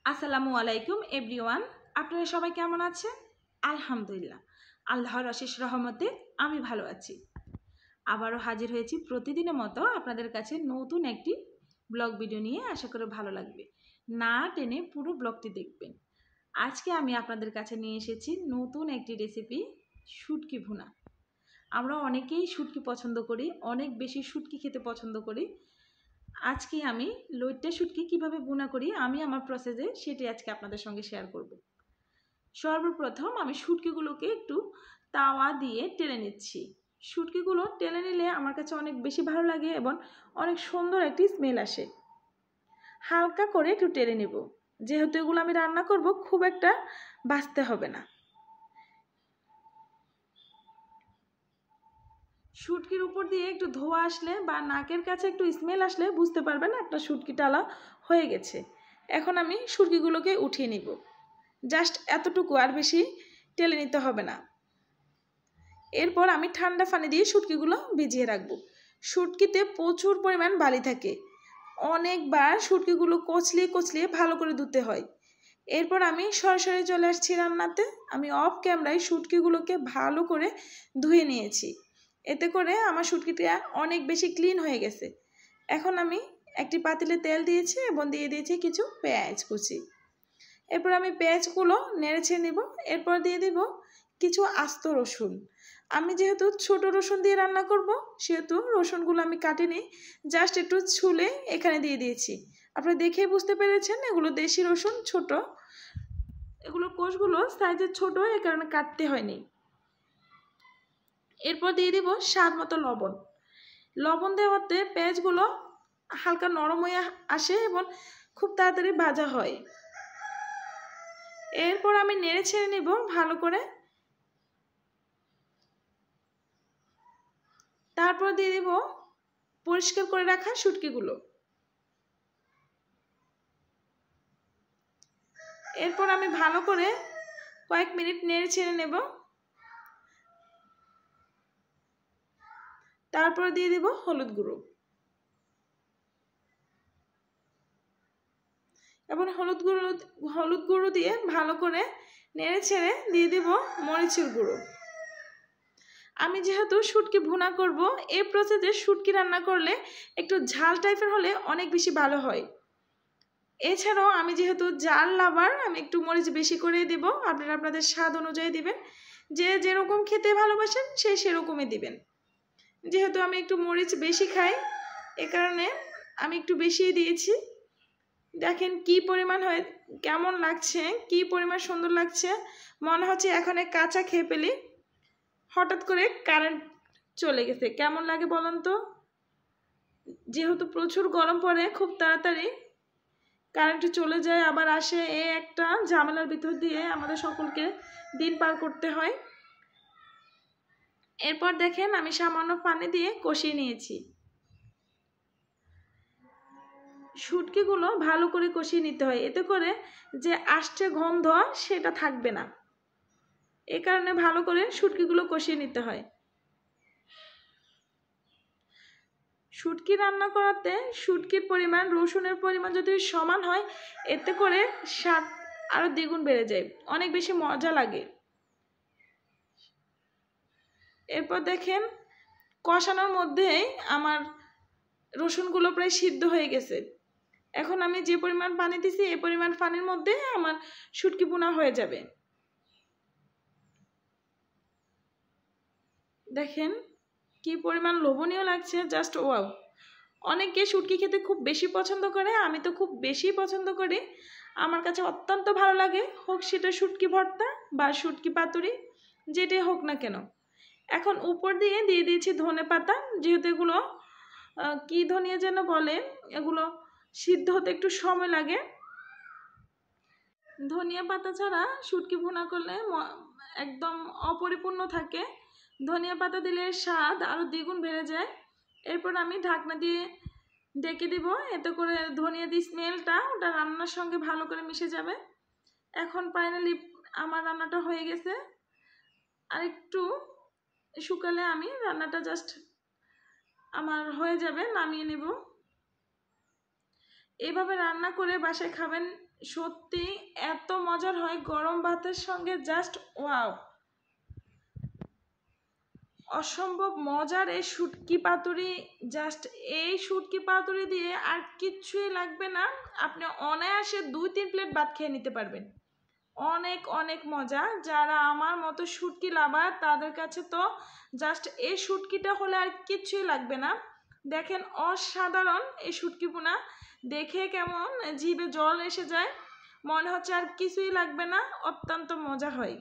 আসসালামু আলাইকুম এভরিওয়ান। আপনারা সবাই কেমন আছেন? আলহামদুলিল্লাহ, আল্লাহর অশেষ রহমতে আমি ভালো আছি। আবারও হাজির হয়েছি প্রতিদিনের মতো আপনাদের কাছে নতুন একটি ব্লগ ভিডিও নিয়ে। আশা করি ভালো লাগবে, না টেনে পুরো ব্লগটি দেখবেন। আজকে আমি আপনাদের কাছে নিয়ে এসেছি নতুন একটি রেসিপি, শুটকি ভুনা। আমরা অনেকেই শুটকি পছন্দ করি, অনেক বেশি শুটকি খেতে পছন্দ করি। আজকে আমি লইট্টা শুটকি কিভাবে ভুনা করি আমি আমার প্রসেসে সেটি আজকে আপনাদের সঙ্গে শেয়ার করব। সর্বপ্রথম আমি শুটকিগুলোকে একটু তাওয়া দিয়ে টেলে নিচ্ছি। শুটকিগুলো টেলে নিলে আমার কাছে অনেক বেশি ভালো লাগে এবং অনেক সুন্দর একটি স্মেল আসে। হালকা করে একটু টেলে নেব, যেহেতু এগুলো আমি রান্না করব, খুব একটা ভাজতে হবে না। শুটকির উপর দিয়ে একটু ধোয়া আসলে বা নাকের কাছে একটু স্মেল আসলে বুঝতে পারবেন একটা শুটকি টালা হয়ে গেছে। এখন আমি শুটকিগুলোকে উঠিয়ে নিব, জাস্ট এতটুকু, আর বেশি টেলে নিতে হবে না। এরপর আমি ঠান্ডা পানি দিয়ে শুটকিগুলো ভিজিয়ে রাখবো। শুটকিতে প্রচুর পরিমাণ বালি থাকে, অনেকবার শুটকিগুলো কচলিয়ে কচলিয়ে ভালো করে ধুতে হয়। এরপর আমি সরাসরি চলে আসছি রান্নাতে। আমি অফ ক্যামেরায় শুটকিগুলোকে ভালো করে ধুয়ে নিয়েছি, এতে করে আমার শুটকিটা অনেক বেশি ক্লিন হয়ে গেছে। এখন আমি একটি পাতিলে তেল দিয়েছি এবং দিয়ে দিয়েছি কিছু পেঁয়াজ কুচি। এরপর আমি পেঁয়াজগুলো নেড়েছে নেব। এরপর দিয়ে দেব কিছু আস্ত রসুন। আমি যেহেতু ছোট রসুন দিয়ে রান্না করব, সেহেতু রসুনগুলো আমি কাটিনি, জাস্ট একটু ছুলে এখানে দিয়ে দিয়েছি। আপনারা দেখেই বুঝতে পেরেছেন এগুলো দেশি রসুন, ছোট। এগুলো কোষগুলো সাইজে ছোট, এ কারণে কাটতে হয়নি। এরপর দিয়ে দিব স্বাদ মতো লবণ। লবণ দেওয়াতে পেঁয়াজগুলো হালকা নরম হয়ে আসে এবং খুব তাড়াতাড়ি ভাজা হয়। এরপর আমি নেড়ে ছেড়ে নেব ভালো করে। তারপর দিয়ে দেব পরিষ্কার করে রাখা শুটকিগুলো। এরপর আমি ভালো করে কয়েক মিনিট নেড়ে ছেড়ে নেব। তারপর দিয়ে দেব হলুদ গুঁড়ো এবং হলুদ গুঁড়ো দিয়ে ভালো করে নেড়ে ছেড়ে দিয়ে দেব মরিচের গুঁড়ো। আমি যেহেতু শুটকি ভুনা করব, এই প্রসেসে শুটকি রান্না করলে একটু ঝাল টাইপের হলে অনেক বেশি ভালো হয়। এছাড়াও আমি যেহেতু জাল লাভার, আমি একটু মরিচ বেশি করেই দেব। আপনারা আপনাদের স্বাদ অনুযায়ী দিবেন, যে যেরকম খেতে ভালোবাসেন সে সেরকমই দিবেন। যেহেতু আমি একটু মরিচ বেশি খাই, এ কারণে আমি একটু বেশিই দিয়েছি। দেখেন কি পরিমাণ হয়, কেমন লাগছে, কি পরিমাণ সুন্দর লাগছে। মনে হচ্ছে এখন কাঁচা খেয়ে পেলি। হঠাৎ করে কারেন্ট চলে গেছে, কেমন লাগে বলেন তো? যেহেতু প্রচুর গরম পড়ে, খুব তাড়াতাড়ি কারেন্ট চলে যায় আবার আসে, এই একটা ঝামেলার ভিতর দিয়ে আমাদের সকলকে দিন পার করতে হয়। এরপর দেখেন আমি সামান্য পানি দিয়ে কষিয়ে নিয়েছি। শুটকিগুলো ভালো করে কষিয়ে নিতে হয়, এতে করে যে আষ্টে গন্ধ সেটা থাকবে না। এ কারণে ভালো করে শুটকিগুলো কষিয়ে নিতে হয়। শুটকি রান্না করাতে শুটকির পরিমাণ, রসুনের পরিমাণ যদি সমান হয়, এতে করে স্বাদ আরও দ্বিগুণ বেড়ে যায়, অনেক বেশি মজা লাগে। এরপর দেখেন কষানোর মধ্যেই আমার রসুনগুলো প্রায় সিদ্ধ হয়ে গেছে। এখন আমি যে পরিমাণ পানি দিছি, এই পরিমাণ পানির মধ্যে আমার শুটকি ভুনা হয়ে যাবে। দেখেন কি পরিমাণ লোভনীয় লাগছে, জাস্ট ওয়াও। অনেকে শুটকি খেতে খুব বেশি পছন্দ করে, আমি তো খুব বেশি পছন্দ করি। আমার কাছে অত্যন্ত ভালো লাগে, হোক সেটা শুটকি ভর্তা বা শুটকি পাতুরি, যেটাই হোক না কেন। এখন উপর দিয়ে দিয়ে দিয়েছি ধনে পাতা। যেহেতু এগুলো কি ধনিয়া যেন বলে, এগুলো সিদ্ধ হতে একটু সময় লাগে। ধনিয়া পাতা ছাড়া শুটকি ভুনা করলে একদম অপরিপূর্ণ থাকে। ধনিয়া পাতা দিলে স্বাদ আরও দ্বিগুণ বেড়ে যায়। এরপর আমি ঢাকনা দিয়ে ডেকে দিব, এতে করে ধনিয়া দিয়ে স্মেলটা ওটা রান্নার সঙ্গে ভালো করে মিশে যাবে। এখন ফাইনালি আমার রান্নাটা হয়ে গেছে। আর একটু শুকালে আমি রান্নাটা জাস্ট আমার হয়ে যাবে, নামিয়ে নেব। এইভাবে রান্না করে বাসায় খাবেন, সত্যি এত মজার হয় গরম ভাতের সঙ্গে, জাস্ট ওয়াও, অসম্ভব মজার এই শুটকি পাতুরি। জাস্ট এই শুটকি পাতুরি দিয়ে আর কিচ্ছুই লাগবে না, আপনি অনায়াসে 2-3 প্লেট ভাত খেয়ে নিতে পারবেন। অনেক অনেক মজা। যারা আমার মতো শুটকি লাভার তাদের কাছে তো জাস্ট এই শুটকিটা হলে আর কিচ্ছুই লাগবে না। দেখেন অসাধারণ এই শুটকি ভুনা, দেখে কেমন জিভে জল এসে যায়, মনে হচ্ছে আর কিছুই লাগবে না, অত্যন্ত মজা হয়।